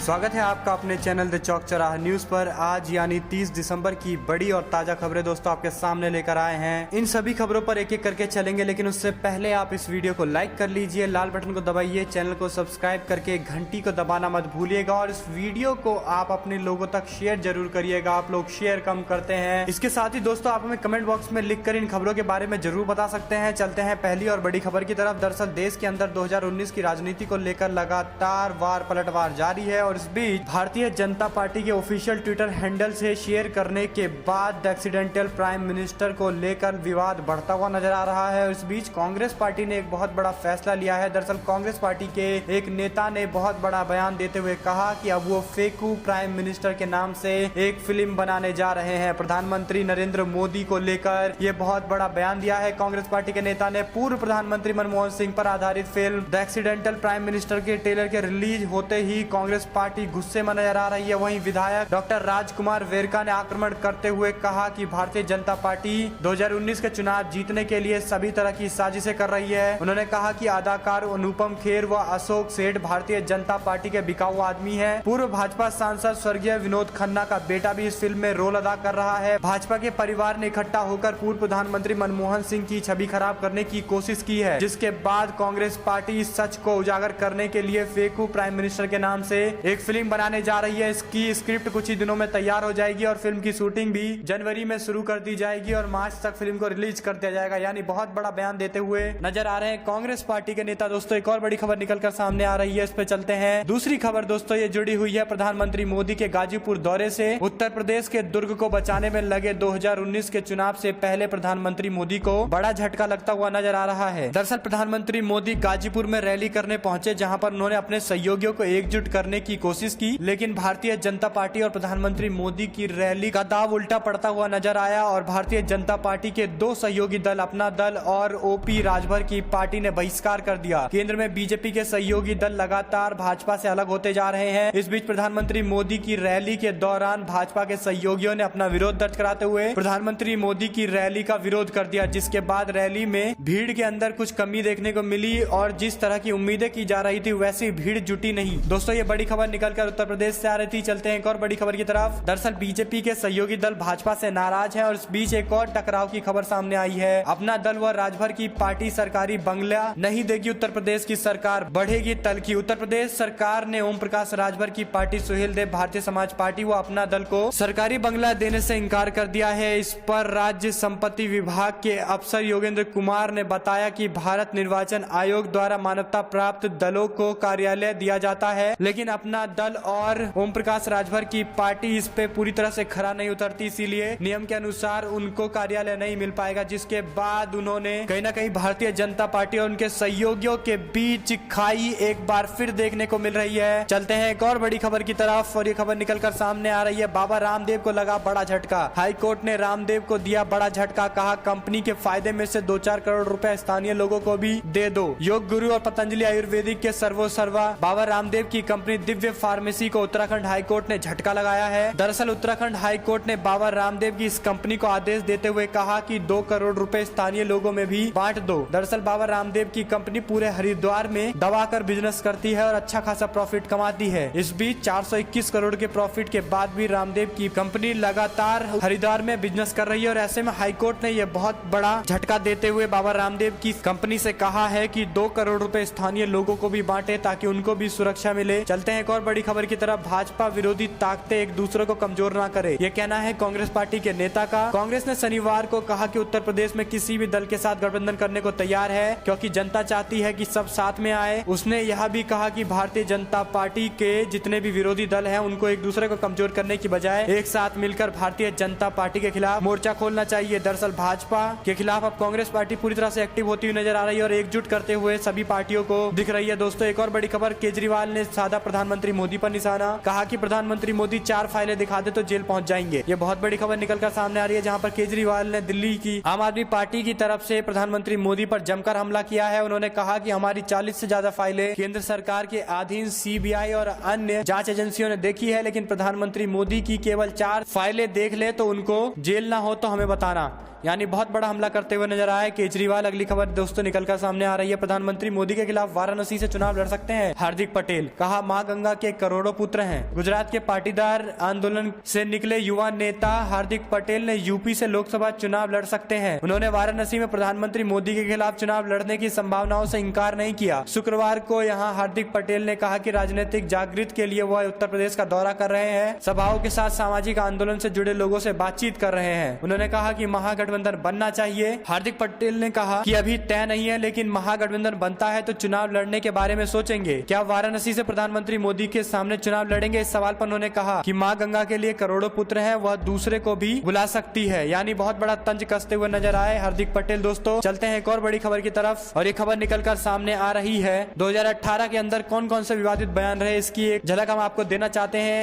स्वागत है आपका अपने चैनल द चौक चौराहा न्यूज पर। आज यानी 30 दिसंबर की बड़ी और ताजा खबरें दोस्तों आपके सामने लेकर आए हैं। इन सभी खबरों पर एक एक करके चलेंगे, लेकिन उससे पहले आप इस वीडियो को लाइक कर लीजिए, लाल बटन को दबाइए, चैनल को सब्सक्राइब करके घंटी को दबाना मत भूलिएगा और इस वीडियो को आप अपने लोगों तक शेयर जरूर करिएगा। आप लोग शेयर कम करते हैं। इसके साथ ही दोस्तों आप हमें कमेंट बॉक्स में लिख कर इन खबरों के बारे में जरूर बता सकते हैं। चलते हैं पहली और बड़ी खबर की तरफ। दरअसल देश के अंदर 2019 की राजनीति को लेकर लगातार पलटवार जारी है और इस बीच भारतीय जनता पार्टी के ऑफिशियल ट्विटर हैंडल से शेयर करने के बाद एक्सीडेंटल प्राइम मिनिस्टर को लेकर विवाद बढ़ता हुआ नजर आ रहा है। इस बीच कांग्रेस पार्टी ने एक बहुत बड़ा फैसला लिया है। दरअसल कांग्रेस पार्टी के एक नेता ने बहुत बड़ा बयान देते हुए कहा कि अब वो फेकू प्राइम मिनिस्टर के नाम से एक फिल्म बनाने जा रहे हैं। प्रधानमंत्री नरेंद्र मोदी को लेकर ये बहुत बड़ा बयान दिया है। कांग्रेस पार्टी के नेता ने पूर्व प्रधानमंत्री मनमोहन सिंह पर आधारित film the accidental prime minister के ट्रेलर के रिलीज होते ही कांग्रेस पार्टी गुस्से में नजर आ रही है। वहीं विधायक डॉक्टर राजकुमार वेरका ने आक्रमण करते हुए कहा कि भारतीय जनता पार्टी 2019 के चुनाव जीतने के लिए सभी तरह की साजिशें कर रही है। उन्होंने कहा कि अदाकार अनुपम खेर व अशोक सेठ भारतीय जनता पार्टी के बिकाऊ आदमी है। पूर्व भाजपा सांसद स्वर्गीय विनोद खन्ना का बेटा भी इस फिल्म में रोल अदा कर रहा है। भाजपा के परिवार ने इकट्ठा होकर पूर्व प्रधानमंत्री मनमोहन सिंह की छवि खराब करने की कोशिश की है, जिसके बाद कांग्रेस पार्टी इस सच को उजागर करने के लिए फेकू प्राइम मिनिस्टर के नाम से एक फिल्म बनाने जा रही है। इसकी स्क्रिप्ट कुछ ही दिनों में तैयार हो जाएगी और फिल्म की शूटिंग भी जनवरी में शुरू कर दी जाएगी और मार्च तक फिल्म को रिलीज कर दिया जाएगा। यानी बहुत बड़ा बयान देते हुए नजर आ रहे हैं कांग्रेस पार्टी के नेता। दोस्तों एक और बड़ी खबर निकलकर सामने आ रही है, इस पे चलते हैं। दूसरी खबर दोस्तों ये जुड़ी हुई है प्रधानमंत्री मोदी के गाजीपुर दौरे से। उत्तर प्रदेश के दुर्ग को बचाने में लगे 2019 के चुनाव से पहले प्रधानमंत्री मोदी को बड़ा झटका लगता हुआ नजर आ रहा है। दरअसल प्रधानमंत्री मोदी गाजीपुर में रैली करने पहुंचे, जहां पर उन्होंने अपने सहयोगियों को एकजुट करने की कोशिश की, लेकिन भारतीय जनता पार्टी और प्रधानमंत्री मोदी की रैली का दाव उल्टा पड़ता हुआ नजर आया और भारतीय जनता पार्टी के दो सहयोगी दल अपना दल और ओपी राजभर की पार्टी ने बहिष्कार कर दिया। केंद्र में बीजेपी के सहयोगी दल लगातार भाजपा से अलग होते जा रहे हैं। इस बीच प्रधानमंत्री मोदी की रैली के दौरान भाजपा के सहयोगियों ने अपना विरोध दर्ज कराते हुए प्रधानमंत्री मोदी की रैली का विरोध कर दिया, जिसके बाद रैली में भीड़ के अंदर कुछ कमी देखने को मिली और जिस तरह की उम्मीदें की जा रही थी वैसी भीड़ जुटी नहीं। दोस्तों ये बड़ी खबर निकलकर उत्तर प्रदेश से आ रही थी। चलते हैं एक और बड़ी खबर की तरफ। दरअसल बीजेपी के सहयोगी दल भाजपा से नाराज हैं और इस बीच एक और टकराव की खबर सामने आई है। अपना दल व राजभर की पार्टी सरकारी बंगला नहीं देगी, उत्तर प्रदेश की सरकार बढ़ेगी तलखी। उत्तर प्रदेश सरकार ने ओम प्रकाश राजभर की पार्टी सुहेल देव भारतीय समाज पार्टी व अपना दल को सरकारी बंगला देने से इनकार कर दिया है। इस पर राज्य संपत्ति विभाग के अफसर योगेंद्र कुमार ने बताया कि भारत निर्वाचन आयोग द्वारा मान्यता प्राप्त दलों को कार्यालय दिया जाता है, लेकिन अपना दल और ओम प्रकाश राजभर की पार्टी इस पे पूरी तरह से खरा नहीं उतरती, इसीलिए नियम के अनुसार उनको कार्यालय नहीं मिल पाएगा। जिसके बाद उन्होंने कहीं ना कहीं भारतीय जनता पार्टी और उनके सहयोगियों के बीच खाई एक बार फिर देखने को मिल रही है। चलते हैं एक और बड़ी खबर की तरफ और ये खबर निकलकर सामने आ रही है। बाबा रामदेव को लगा बड़ा झटका। हाई कोर्ट ने रामदेव को दिया बड़ा झटका। कहा कंपनी के फायदे में से 2-4 करोड़ रुपए स्थानीय लोगों को भी दे दो। योग गुरु और पतंजलि आयुर्वेदिक के सर्वोसर्वा बाबा रामदेव की कंपनी दिव्य फार्मेसी को उत्तराखंड हाईकोर्ट ने झटका लगाया है। दरअसल उत्तराखंड हाईकोर्ट ने बाबा रामदेव की इस कंपनी को आदेश देते हुए कहा कि 2 करोड़ रुपए स्थानीय लोगों में भी बांट दो। दरअसल बाबा रामदेव की कंपनी पूरे हरिद्वार में दवा कर बिजनेस करती है और अच्छा खासा प्रॉफिट कमाती है। इस बीच 421 करोड़ के प्रॉफिट के बाद भी रामदेव की कंपनी लगातार हरिद्वार में बिजनेस कर रही है और ऐसे में हाईकोर्ट ने यह बहुत बड़ा झटका देते हुए बाबा रामदेव की कंपनी से कहा है कि 2 करोड़ रुपए स्थानीय लोगों को भी बांटे ताकि उनको भी सुरक्षा मिले। चलते हैं एक और बड़ी खबर की तरफ। भाजपा विरोधी ताकतें एक दूसरे को कमजोर ना करे, ये कहना है कांग्रेस पार्टी के नेता का। कांग्रेस ने शनिवार को कहा कि उत्तर प्रदेश में किसी भी दल के साथ गठबंधन करने को तैयार है, क्योंकि जनता चाहती है कि सब साथ में आए। उसने यह भी कहा कि भारतीय जनता पार्टी के जितने भी विरोधी दल हैं उनको एक दूसरे को कमजोर करने की बजाय एक साथ मिलकर भारतीय जनता पार्टी के खिलाफ मोर्चा खोलना चाहिए। दरअसल भाजपा के खिलाफ अब कांग्रेस पार्टी पूरी तरह से एक्टिव होती हुई नजर आ रही है और एकजुट करते हुए सभी पार्टियों को दिख रही है। दोस्तों एक और बड़ी खबर। केजरीवाल ने साधा प्रधानमंत्री मोदी पर निशाना। कहा कि प्रधानमंत्री मोदी 4 फाइलें दिखा दे तो जेल पहुंच जाएंगे। ये बहुत बड़ी खबर निकलकर सामने आ रही है, जहां पर केजरीवाल ने दिल्ली की आम आदमी पार्टी की तरफ से प्रधानमंत्री मोदी पर जमकर हमला किया है। उन्होंने कहा कि हमारी 40 से ज्यादा फाइलें केंद्र सरकार के अधीन सीबीआई और अन्य जांच एजेंसियों ने देखी है, लेकिन प्रधानमंत्री मोदी की केवल 4 फाइलें देख ले तो उनको जेल ना हो तो हमें बताना। यानी बहुत बड़ा हमला करते हुए नजर आए केजरीवाल। अगली खबर दोस्तों निकलकर सामने आ रही है। प्रधानमंत्री मोदी के खिलाफ वाराणसी से चुनाव लड़ सकते हैं हार्दिक पटेल। कहा मां गंगा के करोड़ों पुत्र हैं। गुजरात के पाटीदार आंदोलन से निकले युवा नेता हार्दिक पटेल ने यूपी से लोकसभा चुनाव लड़ सकते हैं। उन्होंने वाराणसी में प्रधानमंत्री मोदी के खिलाफ चुनाव लड़ने की संभावनाओं से इंकार नहीं किया। शुक्रवार को यहां हार्दिक पटेल ने कहा कि राजनीतिक जागृति के लिए वह उत्तर प्रदेश का दौरा कर रहे हैं, सभाओं के साथ सामाजिक आंदोलन से जुड़े लोगों से बातचीत कर रहे हैं। उन्होंने कहा कि महागठबंधन बनना चाहिए। हार्दिक पटेल ने कहा कि अभी तय नहीं है, लेकिन महागठबंधन बनता है तो चुनाव लड़ने के बारे में सोचेंगे। क्या वाराणसी से प्रधानमंत्री मोदी के सामने चुनाव लड़ेंगे? इस सवाल पर उन्होंने कहा कि मां गंगा के लिए करोड़ों पुत्र हैं, वह दूसरे को भी बुला सकती है। यानी बहुत बड़ा तंज कसते हुए नजर आए हार्दिक पटेल। दोस्तों चलते हैं एक और बड़ी खबर की तरफ, और ये खबर निकलकर सामने आ रही है 2018 के अंदर कौन कौन से विवादित बयान रहे, इसकी एक झलक हम आपको देना चाहते हैं।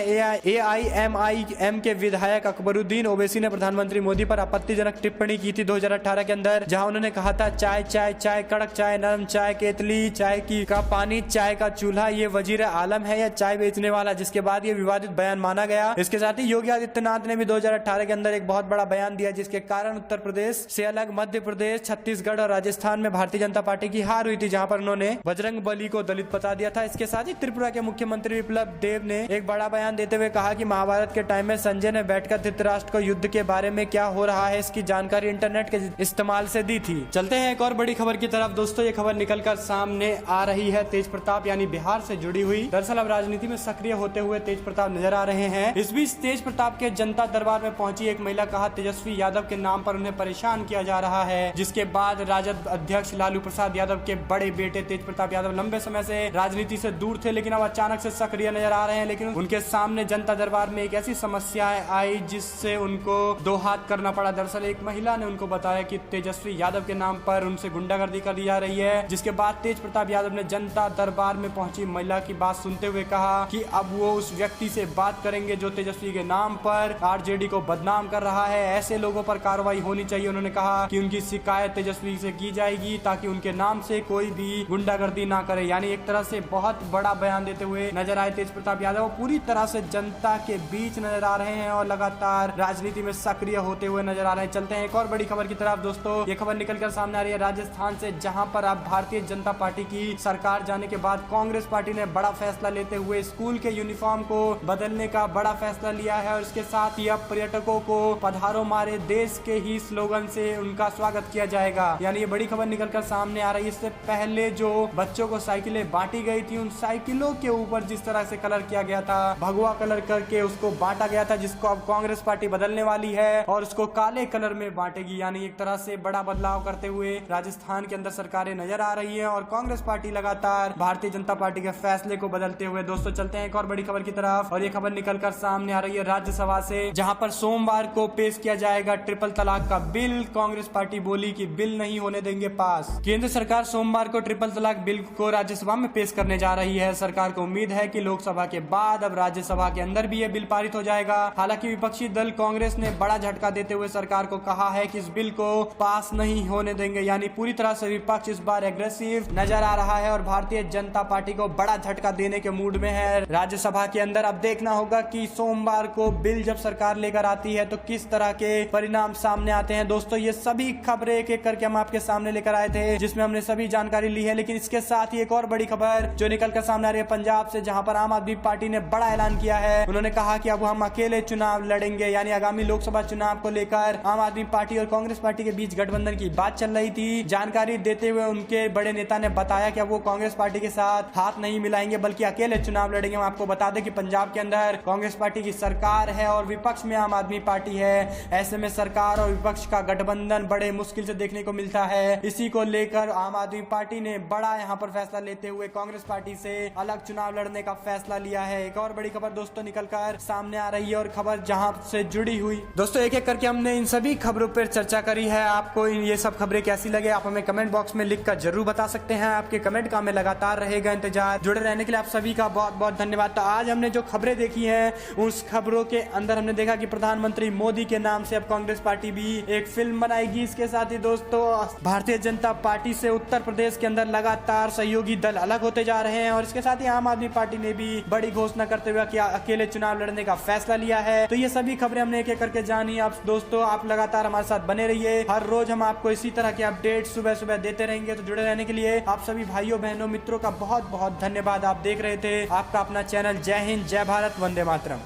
AIMIM के विधायक अकबरुद्दीन ओवैसी ने प्रधानमंत्री मोदी पर आपत्तिजनक टिप्पणी की थी 2018 के अंदर, जहां उन्होंने कहा था चाय चाय चाय, कड़क चाय, नरम चाय, केतली चाय का पानी, चाय का चूल्हा, ये वजीर आलम है या चाय बेचने वाला, जिसके बाद ये विवादित बयान माना गया। इसके साथ ही योगी आदित्यनाथ ने भी 2018 के अंदर एक बहुत बड़ा बयान दिया, जिसके कारण उत्तर प्रदेश से अलग मध्य प्रदेश, छत्तीसगढ़ और राजस्थान में भारतीय जनता पार्टी की हार हुई थी, जहां पर उन्होंने बजरंग बली को दलित बता दिया था। इसके साथ ही त्रिपुरा के मुख्यमंत्री विप्लव देव ने एक बड़ा बयान देते हुए कहा कि महाभारत के टाइम में संजय ने बैठकर धृतराष्ट्र को युद्ध के बारे में क्या हो रहा है इसकी जानकारी इंटरनेट के इस्तेमाल से दी थी। चलते हैं एक और बड़ी खबर की तरफ। दोस्तों ये खबर निकलकर सामने आ रही है तेज प्रताप यानी बिहार से जुड़ी हुई। दरअसल अब राजनीति में सक्रिय होते हुए तेज प्रताप नजर आ रहे हैं। इस बीच तेज प्रताप के जनता दरबार में पहुंची एक महिला कहा तेजस्वी यादव के नाम पर उन्हें परेशान किया जा रहा है, जिसके बाद राजद अध्यक्ष लालू प्रसाद यादव के बड़े बेटे तेज प्रताप यादव लंबे समय से राजनीति से दूर थे, लेकिन अब अचानक से सक्रिय नजर आ रहे हैं। लेकिन उनके सामने जनता दरबार में एक ऐसी समस्या आई जिससे उनको दो हाथ करना पड़ा। दरअसल एक महिला ने उनको बताया कि तेजस्वी यादव के नाम पर उनसे गुंडागर्दी कर दी जा रही है, जिसके बाद तेज प्रताप यादव ने जनता दरबार में पहुंची महिला की बात सुनते हुए कहा कि अब वो उस व्यक्ति से बात करेंगे जो तेजस्वी के नाम पर आरजेडी को बदनाम कर रहा है। ऐसे लोगों पर कार्रवाई होनी चाहिए। उन्होंने कहा कि उनकी शिकायत तेजस्वी से की जाएगी ताकि उनके नाम से कोई भी गुंडागर्दी ना करे। यानी एक तरह से बहुत बड़ा बयान देते हुए नजर आए तेज प्रताप यादव। पूरी तरह से जनता के बीच नजर आ रहे हैं और लगातार राजनीति में सक्रिय होते हुए नजर आ रहे हैं। चलते हैं एक और बड़ी खबर की तरफ। दोस्तों ये खबर निकलकर सामने आ रही है राजस्थान से, जहां पर अब भारतीय जनता पार्टी की सरकार जाने के बाद कांग्रेस पार्टी ने बड़ा फैसला लेते हुए स्कूल के यूनिफॉर्म को बदलने का बड़ा फैसला लिया है, और इसके साथ ही अब पर्यटकों को पधारो मारे देश के ही स्लोगन से उनका स्वागत किया जाएगा। यानी ये बड़ी खबर निकलकर सामने आ रही है। इससे पहले जो बच्चों को साइकिलें बांटी गई थी, उन साइकिलों के ऊपर जिस तरह से कलर किया गया था, भगवा कलर करके उसको बांटा गया था, जिसको अब कांग्रेस पार्टी बदलने वाली है और उसको काले कलर में बांटेगी। यानी एक तरह से बड़ा बदलाव करते हुए राजस्थान के अंदर सरकारें नजर आ रही है और कांग्रेस पार्टी लगातार भारतीय जनता पार्टी के फैसले को बदलते हुए। दोस्तों चलते हैं एक और बड़ी खबर की तरफ, और ये खबर निकलकर सामने आ रही है राज्यसभा से, जहां पर सोमवार को पेश किया जाएगा ट्रिपल तलाक का बिल। कांग्रेस पार्टी बोली कि बिल नहीं होने देंगे पास। केंद्र सरकार सोमवार को ट्रिपल तलाक बिल को राज्यसभा में पेश करने जा रही है। सरकार को उम्मीद है कि लोकसभा के बाद अब राज्यसभा के अंदर भी ये बिल पारित हो जाएगा। हालांकि विपक्षी दल कांग्रेस ने बड़ा झटका देते हुए सरकार को कहा है कि इस बिल को पास नहीं होने देंगे। यानी पूरी तरह से विपक्ष इस बार एग्रेसिव नजर आ रहा है और भारतीय जनता पार्टी को बड़ा झटका देने के मूड में है राज्यसभा के अंदर। अब देखना होगा कि सोमवार को बिल जब सरकार लेकर आती है तो किस तरह के परिणाम सामने आते हैं। दोस्तों ये सभी खबरें एक एक करके हम आपके सामने लेकर आए थे, जिसमें हमने सभी जानकारी ली है। लेकिन इसके साथ ही एक और बड़ी खबर जो निकल कर सामने आ रही है पंजाब से, जहां पर आम आदमी पार्टी ने बड़ा ऐलान किया है। उन्होंने कहा कि अब हम अकेले चुनाव लड़ेंगे। यानी आगामी लोकसभा चुनाव को लेकर आम आदमी पार्टी और कांग्रेस पार्टी के बीच गठबंधन की बात चल रही थी। जानकारी देते हुए उनके बड़े नेता ने बताया कि अब वो कांग्रेस पार्टी के साथ हाथ नहीं मिलाएंगे बल्कि अकेले चुनाव लड़ेंगे। हम आपको बता दें कि पंजाब के अंदर कांग्रेस पार्टी की सरकार है और विपक्ष में आम आदमी पार्टी है। ऐसे में सरकार और विपक्ष का गठबंधन बड़े मुश्किल से देखने को मिलता है। इसी को लेकर आम आदमी पार्टी ने बड़ा यहाँ पर फैसला लेते हुए कांग्रेस पार्टी से अलग चुनाव लड़ने का फैसला लिया है। एक और बड़ी खबर दोस्तों निकलकर सामने आ रही है और खबर जहां से जुड़ी हुई। दोस्तों एक एक करके हमने इन सभी खबरों पर चर्चा करी है। आपको ये सब खबरें कैसी लगे आप हमें कमेंट बॉक्स में लिखकर जरूर बता सकते हैं। आपके कमेंट का हमें लगातार रहेगा इंतजार। जुड़े रहने के लिए आप सभी का बहुत बहुत धन्यवाद। तो आज हमने जो खबरें देखी हैं उस खबरों के अंदर हमने देखा कि प्रधानमंत्री मोदी के नाम से अब कांग्रेस पार्टी भी एक फिल्म बनाएगी। इसके साथ ही दोस्तों भारतीय जनता पार्टी से उत्तर प्रदेश के अंदर लगातार सहयोगी दल अलग होते जा रहे हैं और इसके साथ ही आम आदमी पार्टी ने भी बड़ी घोषणा करते हुए कि अकेले चुनाव लड़ने का फैसला लिया है। तो ये सभी खबरें हमने एक एक करके जानी। आप दोस्तों आप लगातार हमारे साथ बने रहिए। हर रोज हम आपको इसी तरह के अपडेट सुबह सुबह देते रहेंगे। तो जुड़े रहने के लिए आप सभी भाइयों बहनों मित्रों का बहुत बहुत धन्यवाद। आप देख रहे थे आपका अपना चैनल। जय हिंद, जय भारत, वंदे मातरम।